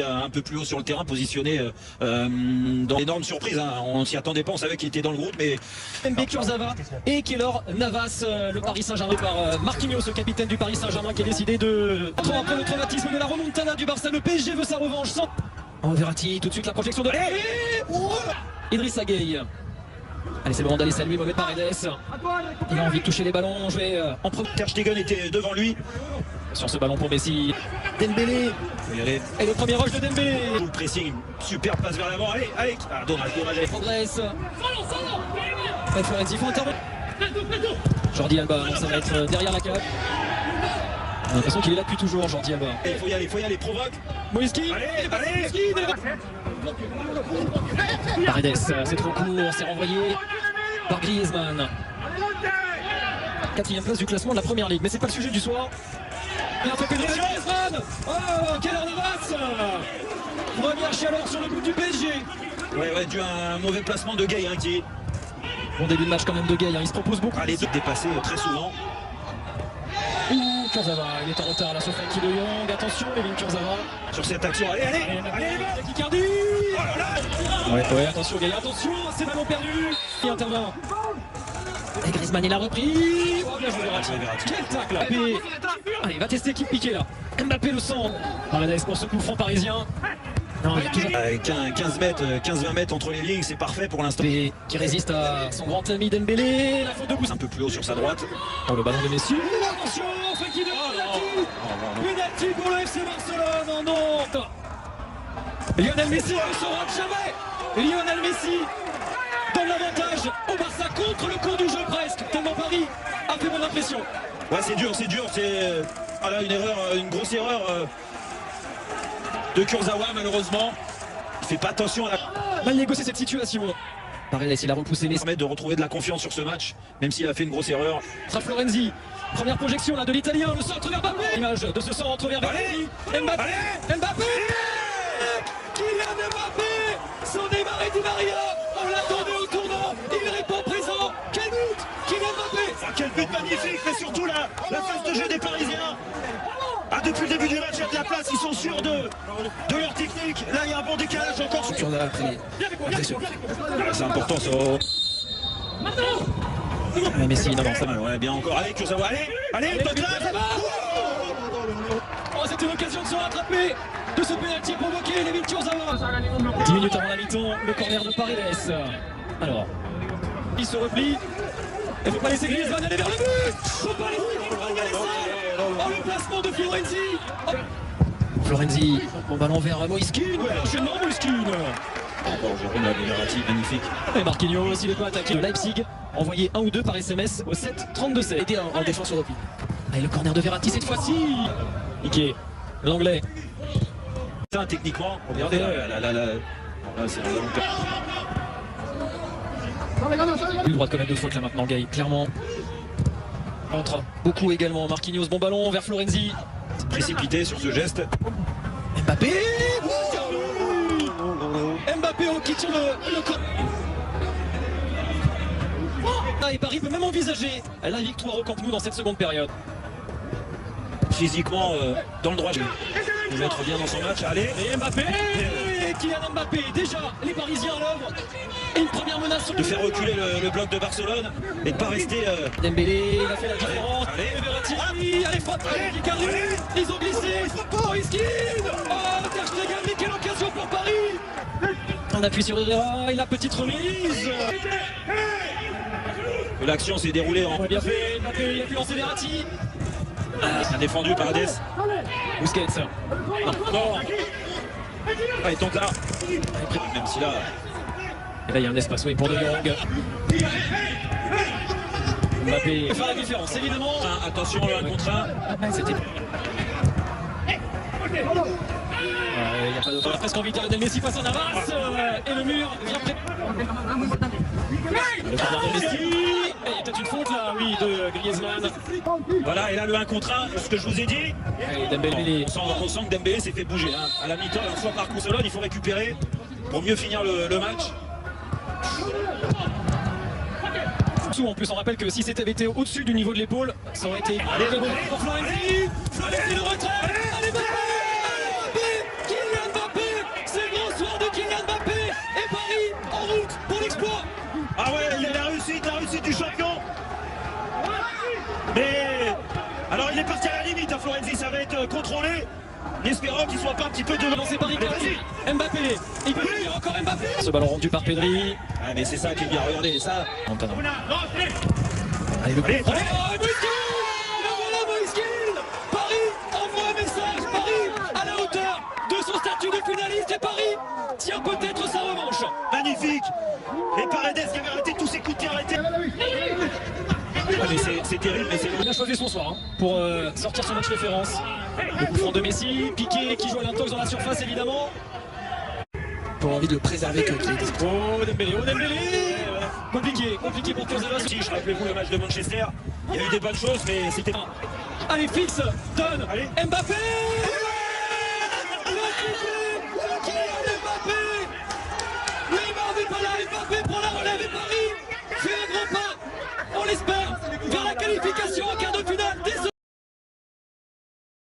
un peu plus haut sur le terrain, positionné dans l'énorme surprise. Hein. On s'y attendait pas, on savait qu'il était dans le groupe, mais Mb Kurzawa et Keylor Navas, le Paris Saint-Germain par Marquinhos, le capitaine du Paris Saint-Germain, qui a décidé de après le traumatisme de la remontada du Barça. Le PSG veut sa revanche. Oh, Verratti, tout de suite la projection de Idrissa Gueye. Allez, c'est le moment d'aller saluer Mohamed Paredes. Il a envie de toucher les ballons. Jouer en premier. Ter Stegen était devant lui. Sur ce ballon pour Messi, Dembélé. Et le premier rush de Dembélé. Le pressing, super passe vers l'avant. Allez, allez. Ah, dommage. Progresse. Florenzi, il faut intervenir. Jordi Alba, non, ça va être derrière la cage. On a l'impression qu'il est là depuis toujours, Jordi Alba. Il faut y aller, provoque. Moïski. Allez. Paredes, c'est trop court, c'est renvoyé par Griezmann. 4e place du classement de la première ligue, mais c'est pas le sujet du soir. Et un peu pénétré Griezmann. Oh, Keylor Navas. Première chaleur sur le but du PSG. Ouais, dû à un mauvais placement de Gueye, hein, qui... Bon début de match quand même de Gueye, hein. Il se propose beaucoup. Les deux dépassés très souvent. Kurzawa, il est en retard là sur Frenkie de Jong. Attention, Evin Kurzawa. Sur cette action, allez. Icardi. Oh là là. Ouais, attention Gueye, attention, c'est ballon perdu. Il intervient. Et Griezmann, il a repris. Oh, bien joué Verratti. Quel tacle. Mbappé. Allez, il va tester qui piqué là. Mbappé le centre. Paredes pour ce coup franc parisien. Non, il est toujours... 15-20 mètres entre les lignes, c'est parfait pour l'instant. Qui résiste à son grand ami Dembélé. La faute de Bouss. Un peu plus haut sur sa droite. Oh, le ballon de Messi. Attention, Frenkie de Jong. Penalty pour le FC Barcelone. Non. Lionel Messi ne se rate jamais. Lionel Messi donne l'avantage au Barça contre le cours du jeu presque. Tellement Paris a fait bonne impression. Ouais, c'est dur. C'est une grosse erreur de Kurzawa, malheureusement. Il fait pas attention à la... Mal négocié cette situation. Paredes, il a repoussé les... permet de retrouver de la confiance sur ce match, même s'il a fait une grosse erreur. Florenzi, première projection là de l'Italien, le centre vers Mbappé. Image de ce centre vers Verratti. Mbappé. Kylian Mbappé, son Neymar et Di Maria. On l'attendait au tournant, il répond présent. Quel but, Kylian Mbappé. Oh, quel but magnifique, mais surtout la phase de jeu des Parisiens. Ah, depuis le début du match, il y a de la place, ils sont sûrs de leur technique. Là, il y a un bon décalage encore. C'est important ça. Messi, non, ça va. Ouais, bien encore. Allez, Kurzawa, allez, top là. Oh, c'était l'occasion de se rattraper de ce pénalty provoqué, Evin Kurzawa. 10 minutes avant la mi-temps, le corner de Paredes. Alors, il se replie. Il ne faut pas laisser Griezmann aller vers le but. Il ne faut pas laisser oh, le placement de Florenzi. Florenzi, bon ballon vers Moïskine. Enchaînement Moïskine. Encore Jérôme Verratti, magnifique. Et Marquinhos, il est pas attaqué. Leipzig, envoyé 1 ou 2 par SMS au 7-32-7. Était en défense au repli. Et le corner de Verratti cette fois-ci. Niqué, l'anglais. Techniquement, regardez là, c'est un ballon perdu. Le droit de commettre de faute là maintenant, Gueye, clairement. Entre beaucoup également. Marquinhos, bon ballon vers Florenzi. Précipité sur ce geste. Mbappé. Mbappé au quitte sur le corps. Et Paris peut même envisager la victoire au Camp Nou dans cette seconde période. Physiquement, dans le droit, il va être bien dans son match. Allez. Et Mbappé. Kylian Mbappé, déjà les Parisiens à l'œuvre. Et une première menace de faire reculer le bloc de Barcelone et de pas rester. Dembélé, il a fait la différence. Verratti, allez, frappe. Icardi, ils ont glissé. Moïskine. Oh, Ter Stegen, mais quelle occasion pour Paris. On appuie sur Herrera, et la petite remise. L'action s'est déroulée en... Bien fait, Mbappé, il a pu lancer Verratti. Bien défendu par Paredes. Busquets. Non. Ah, il tente là. Même si là... Et là, il y a un espace pour De Jong. Mbappé faire la différence, évidemment. Attention, le 1 contre 1. C'était... Il n'y a pas d'autre. On a presque envie de dire Messi face à Navas. Et le mur vient près. Le corner de Messi. Il y a peut-être une faute là, oui, de Griezmann. Voilà, et là le 1 contre 1, ce que je vous ai dit. Et Dembélé. On sent que Dembélé s'est fait bouger. Hein. À la mi-temps, une fois par Barcelone, il faut récupérer pour mieux finir le match. En plus, on rappelle que si c'était été au-dessus du niveau de l'épaule, ça aurait été. Allez, le bon pour Florenzi. Florenzi le retrait. Allez, Mbappé. Kylian Mbappé. Alors il est parti à la limite, hein, Florenzi, ça va être contrôlé. Espérons qu'il soit pas un petit peu devant. Lancé par Icardi. Mbappé. Il peut y encore Mbappé. Ce ballon rendu par Pedri. Ah mais c'est ça qui est bien, regardez ça. Montana. Allez, Allez, allez. Moïse Gil. Le voilà Moïse Gil. Paris envoie un message. Paris à la hauteur de son statut de finaliste. Et Paris tient peut-être sa revanche. Magnifique. Et Paredes qui avait arrêté tous ses coups de pied arrêtés. Ah, mais c'est terrible, mais c'est... Il a choisi son soir hein, pour sortir son match référence. Le coup franc de Messi, Piqué qui joue à l'intox dans la surface évidemment. Pour envie de le préserver que qu'il est. Oh Dembélé, oh Dembélé. Compliqué pour Kurzawa. Si, je rappelez-vous le match de Manchester, il y a eu des bonnes choses, mais c'était... Allez, fixe, donne, Allez. Mbappé.